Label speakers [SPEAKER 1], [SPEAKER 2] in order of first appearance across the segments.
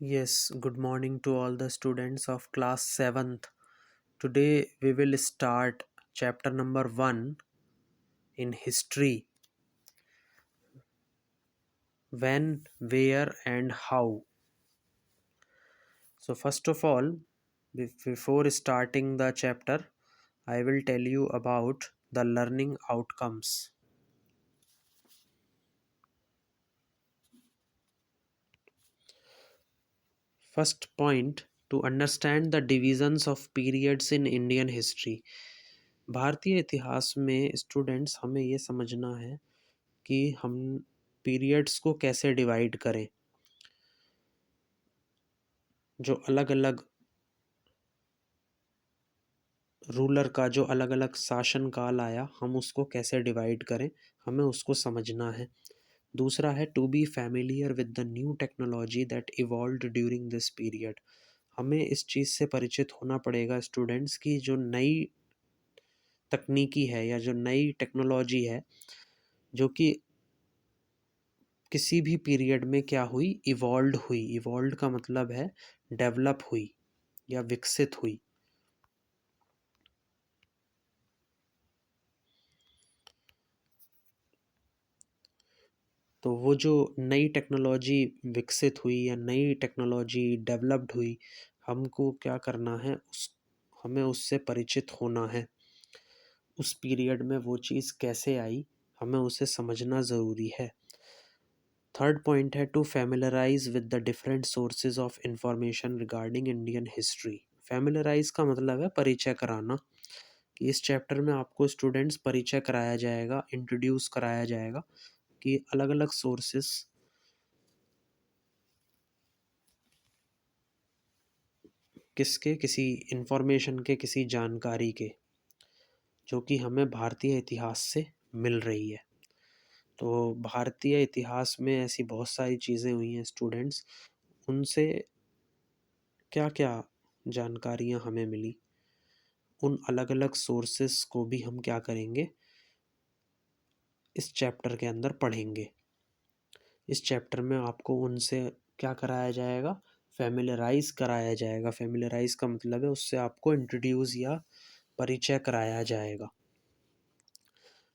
[SPEAKER 1] Yes, good morning to all the students of class 7th. Today we will start chapter number 1 in history: when, where, and how. So, first of all, before starting the chapter, I will tell you about the learning outcomes. First point, to understand the divisions of periods in Indian history. भारतीय इतिहास में students हमें ये समझना है कि हम periods को कैसे डिवाइड करें। जो अलग अलग रूलर का जो अलग अलग शासन काल आया, हम उसको कैसे डिवाइड करें, हमें उसको समझना है। दूसरा है to be familiar with the new technology that evolved during this period. हमें इस चीज़ से परिचित होना पड़ेगा स्टूडेंट्स की जो नई तकनीकी है या जो नई टेक्नोलॉजी है जो कि किसी भी पीरियड में क्या हुई, इवॉल्व हुई। इवॉल्व का मतलब है डेवलप हुई या विकसित हुई। तो वो जो नई टेक्नोलॉजी विकसित हुई या नई टेक्नोलॉजी डेवलप्ड हुई, हमको क्या करना है, हमें उससे परिचित होना है। उस पीरियड में वो चीज़ कैसे आई, हमें उसे समझना ज़रूरी है। थर्ड पॉइंट है to familiarise with the different sources of information regarding Indian history. Familiarise का मतलब है परिचय कराना, कि इस चैप्टर में आपको स्टूडेंट्स परिचय कराया जाएगा, इंट्रोड्यूस कराया जाएगा कि अलग अलग सोर्सेस किसके, किसी इंफॉर्मेशन के, किसी जानकारी के, जो कि हमें भारतीय इतिहास से मिल रही है। तो भारतीय इतिहास में ऐसी बहुत सारी चीज़ें हुई हैं स्टूडेंट्स, उनसे क्या क्या जानकारियाँ हमें मिली, उन अलग अलग सोर्सेस को भी हम क्या करेंगे, इस चैप्टर के अंदर पढ़ेंगे। इस चैप्टर में आपको उनसे क्या कराया जाएगा, फैमिलराइज कराया जाएगा। फैमिलराइज का मतलब है उससे आपको इंट्रोड्यूस या परिचय कराया जाएगा।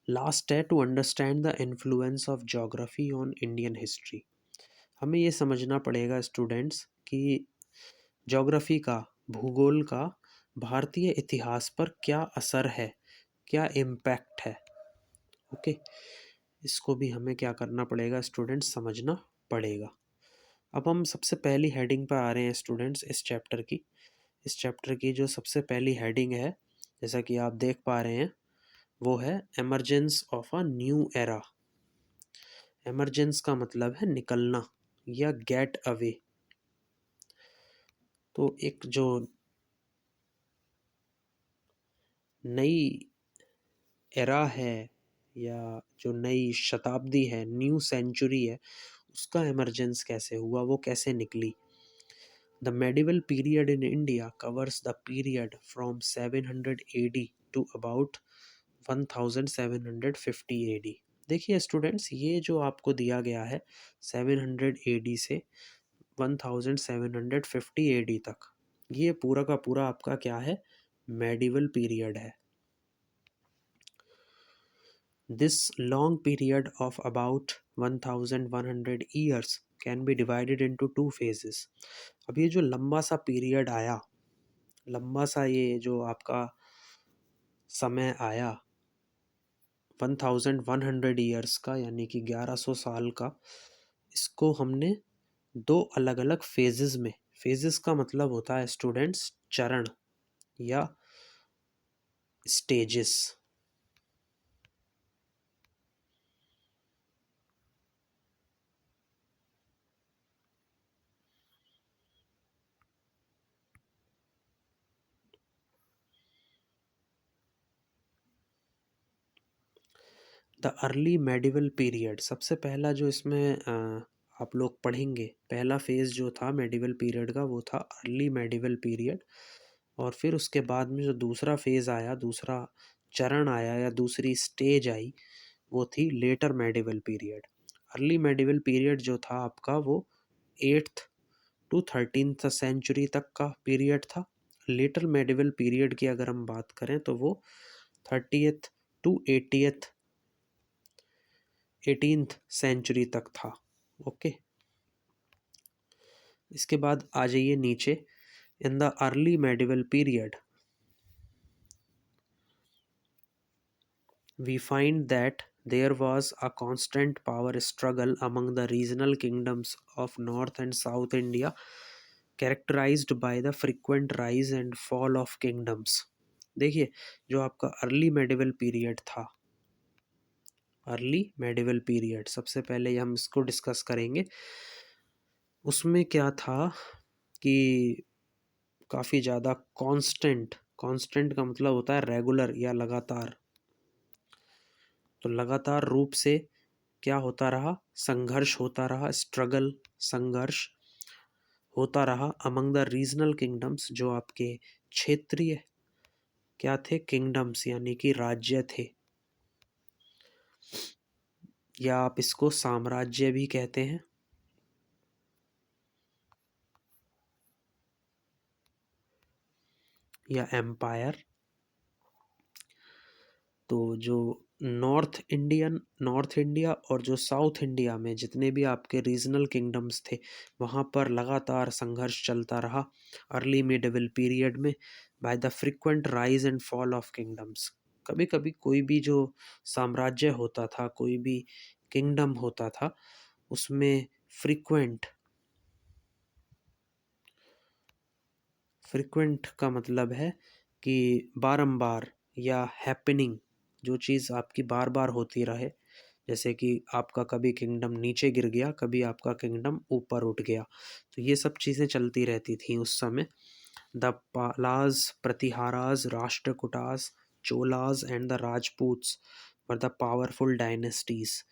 [SPEAKER 1] लास्ट है to understand the influence of geography on Indian history. हमें ये समझना पड़ेगा स्टूडेंट्स कि ज्योग्राफी का, भूगोल का भारतीय इतिहास पर क्या असर है, क्या इम्पैक्ट है। ओके, इसको भी हमें क्या करना पड़ेगा स्टूडेंट्स, समझना पड़ेगा। अब हम सबसे पहली हेडिंग पर आ रहे हैं स्टूडेंट्स इस चैप्टर की। इस चैप्टर की जो सबसे पहली हेडिंग है, जैसा कि आप देख पा रहे हैं, वो है emergence of a new era. Emergence का मतलब है निकलना या गेट अवे। तो एक जो नई एरा है या जो नई शताब्दी है, न्यू सेंचुरी है, उसका एमरजेंस कैसे हुआ, वो कैसे निकली। The medieval period in India covers the period from 700 AD to about 1750 AD। देखिए स्टूडेंट्स, ये जो आपको दिया गया है 700 AD से 1750 AD तक, ये पूरा का पूरा आपका क्या है, मेडिवल पीरियड है। This long period of about 1100 years can be divided into two phases। अब ये जो लंबा सा पीरियड आया, लंबा सा ये जो आपका समय आया 1100 ईयर्स का, यानी कि 1100 साल का, इसको हमने दो अलग अलग फेजेस में, फेजेस का मतलब होता है स्टूडेंट्स चरण या stages. The early medieval period, सबसे पहला जो इसमें आप लोग पढ़ेंगे, पहला फेज़ जो था मेडिवल पीरियड का वो था अर्ली मेडिवल पीरियड। और फिर उसके बाद में जो दूसरा फेज़ आया, दूसरा चरण आया या दूसरी स्टेज आई, वो थी later medieval period. Early medieval period जो था आपका वो 8th टू 13th सेंचुरी तक का पीरियड था। लेटर मेडिवल पीरियड की अगर हम बात करें तो वो 30th टू 18th सेंचुरी तक था। ओके, इसके बाद आ जाइए नीचे। In the early medieval period we find that there was a constant power struggle among the regional kingdoms of North and South India, characterized by the frequent rise and fall of kingdoms। देखिए, जो आपका early medieval period था, early medieval period सबसे पहले हम इसको discuss करेंगे। उसमें क्या था कि काफ़ी ज़्यादा कांस्टेंट, कांस्टेंट का मतलब होता है रेगुलर या लगातार, तो लगातार रूप से क्या होता रहा, संघर्ष होता रहा, स्ट्रगल, संघर्ष होता रहा अमंग द रीजनल किंगडम्स, जो आपके क्षेत्रीय क्या थे, किंगडम्स यानी कि राज्य थे, या आप इसको साम्राज्य भी कहते हैं, या एम्पायर। तो जो नॉर्थ इंडिया और जो साउथ इंडिया में जितने भी आपके रीजनल किंगडम्स थे, वहाँ पर लगातार संघर्ष चलता रहा अर्ली मिडिवल पीरियड में, by the frequent rise and fall of kingdoms. कभी कभी कोई भी जो साम्राज्य होता था, कोई भी किंगडम होता था, उसमें फ्रिक्वेंट का मतलब है कि बारंबार, या हैपनिंग, जो चीज़ आपकी बार बार होती रहे, जैसे कि आपका कभी किंगडम नीचे गिर गया, कभी आपका किंगडम ऊपर उठ गया, तो ये सब चीज़ें चलती रहती थी उस समय। The Palas, Pratiharas, Rashtrakutas, Cholas and the Rajputs were the powerful dynasties.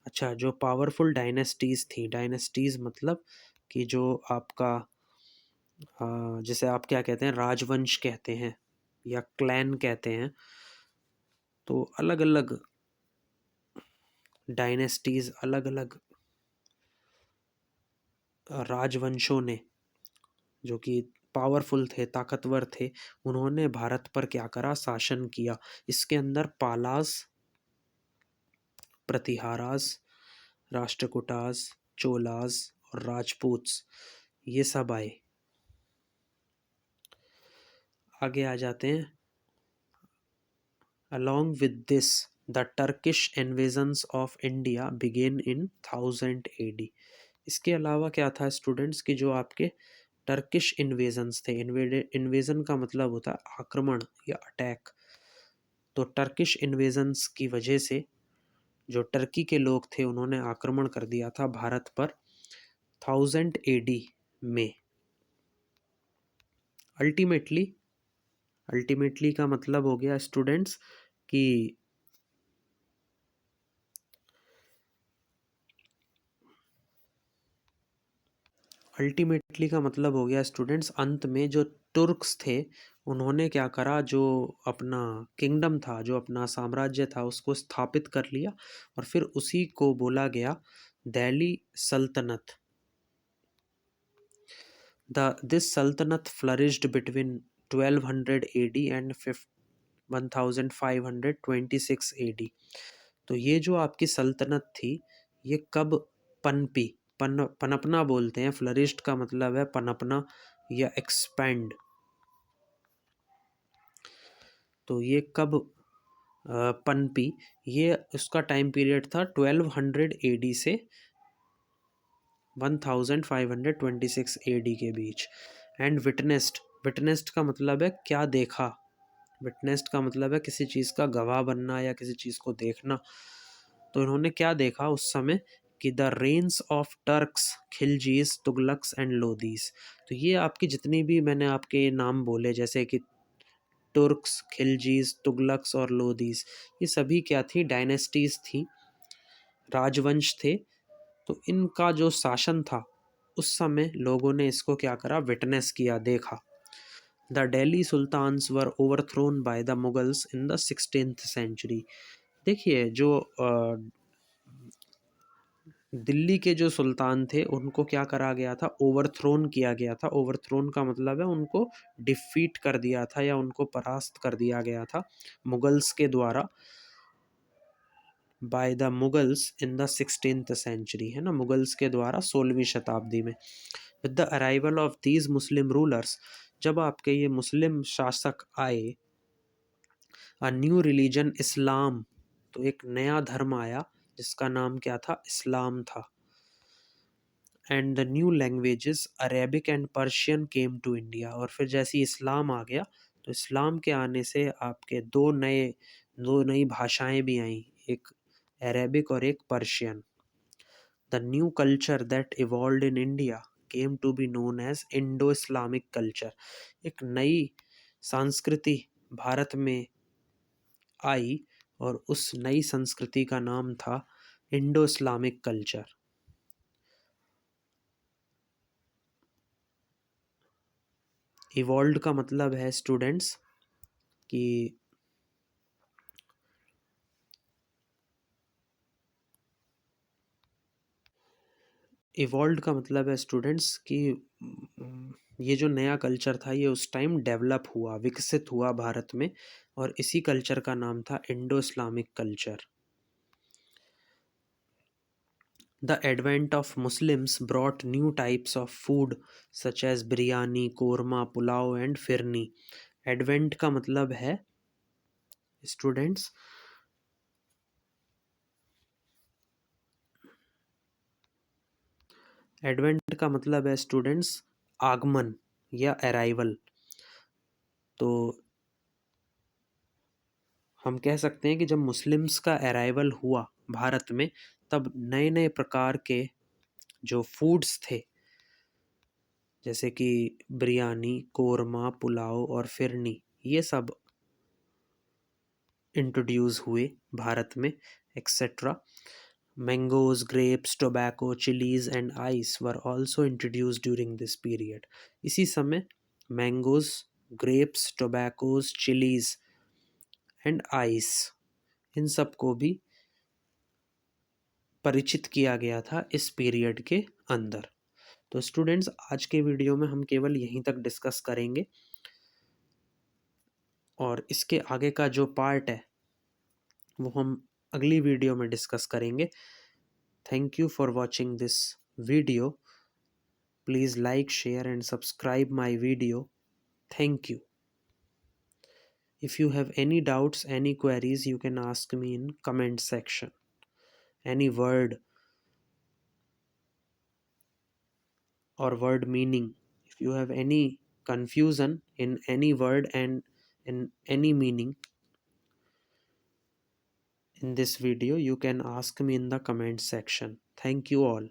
[SPEAKER 1] अच्छा, जो पावरफुल डायनेस्टीज थी, डायनेस्टीज मतलब कि जो आपका जैसे आप क्या कहते हैं, राजवंश कहते हैं या क्लैन कहते हैं, तो अलग अलग डायनेस्टीज, अलग अलग राजवंशों ने, जो कि पावरफुल थे, ताकतवर थे, उन्होंने भारत पर क्या करा, शासन किया। इसके अंदर पालास, प्रतिहारास, राष्ट्रकूटास, चोलास और राजपूत्स, ये सब आए। आगे आ जाते हैं। Along with this, the Turkish invasions of India began in 1000 AD। इसके अलावा क्या था स्टूडेंट्स की, जो आपके टर्किश इन्वेजन्स थे, इन्वेजन का मतलब होता है आक्रमण या अटैक, तो टर्किश इन्वेजन्स की वजह से जो टर्की के लोग थे उन्होंने आक्रमण कर दिया था भारत पर 1000 AD में। अल्टीमेटली का मतलब हो गया स्टूडेंट्स कि अल्टीमेटली का मतलब हो गया स्टूडेंट्स, अंत में जो तुर्क्स थे उन्होंने क्या करा, जो अपना किंगडम था, जो अपना साम्राज्य था, उसको स्थापित कर लिया, और फिर उसी को बोला गया दिल्ली सल्तनत। दिस सल्तनत flourished between 1200 AD and 1526 AD। तो ये जो आपकी सल्तनत थी, ये कब पनपी, पनपना बोलते हैं, फ्लरिश्ड का मतलब है पनपना या एक्सपैंड। तो ये कब पनपी, ये उसका टाइम पीरियड था 1200 AD से 1526 AD के बीच। एंड विटनेस्ड का मतलब है क्या देखा, विटनेस्ड का मतलब है किसी चीज़ का गवाह बनना या किसी चीज़ को देखना। तो इन्होंने क्या देखा उस समय कि the reigns of Turks, Khiljis, Tughlaqs and Lodis. तो ये आपकी जितनी भी मैंने आपके नाम बोले, जैसे कि तुर्क्स, खिलजीज, तुगलक्स और लोदीज, ये सभी क्या थी, डायनेस्टीज थी, राजवंश थे। तो इनका जो शासन था उस समय लोगों ने इसको क्या करा, विटनेस किया, देखा। The Delhi sultans were overthrown by the Mughals in the 16th century. देखिए, जो दिल्ली के जो सुल्तान थे उनको क्या करा गया था, ओवरथ्रोन किया गया था। ओवरथ्रोन का मतलब है उनको डिफीट कर दिया था या उनको परास्त कर दिया गया था मुगल्स के द्वारा, by the Mughals in the 16th century, है ना, मुगल्स के द्वारा 16वीं शताब्दी में। With the arrival of these Muslim rulers, जब आपके ये मुस्लिम शासक आए, अ न्यू रिलीजन इस्लाम, तो एक नया धर्म आया जिसका नाम क्या था, इस्लाम था। And the new languages Arabic and Persian came to India, और फिर जैसे ही इस्लाम आ गया तो इस्लाम के आने से आपके दो नई भाषाएं भी आईं, एक अरेबिक और एक Persian. The new culture that evolved in India came to be known as Indo Islamic culture, एक नई संस्कृति भारत में आई और उस नई संस्कृति का नाम था इंडो इस्लामिक कल्चर। इवॉल्व्ड का मतलब है स्टूडेंट्स कि इवॉल्व्ड का मतलब है स्टूडेंट्स कि ये जो नया कल्चर था ये उस टाइम डेवलप हुआ, विकसित हुआ भारत में, और इसी कल्चर का नाम था Indo Islamic culture. The advent of Muslims brought new types of food such as biryani, korma, pulao and firni. Advent का मतलब है स्टूडेंट्स, एडवेंट का मतलब है स्टूडेंट्स आगमन या अराइवल। तो हम कह सकते हैं कि जब मुस्लिम्स का अराइवल हुआ भारत में, तब नए नए प्रकार के जो फूड्स थे, जैसे कि बिरयानी, कोरमा, पुलाव और फिरनी, ये सब इंट्रोड्यूस हुए भारत में, etcetera. Mangoes, grapes, tobacco, chillies and ice were also introduce during this period. इसी समय mangoes, grapes, tobaccos, chillies and ice, इन सब को भी परिचित किया गया था इस पीरियड के अंदर। तो स्टूडेंट्स, आज के वीडियो में हम केवल यहीं तक डिस्कस करेंगे, और इसके आगे का जो पार्ट है वो हम अगली वीडियो में डिस्कस करेंगे। Thank you for watching this video. Please like, share and subscribe my video. Thank you. If you have any doubts, any queries, you can ask me in comment section. Any word or word meaning. If you have any confusion in any word and in any meaning in this video, you can ask me in the comment section. Thank you all.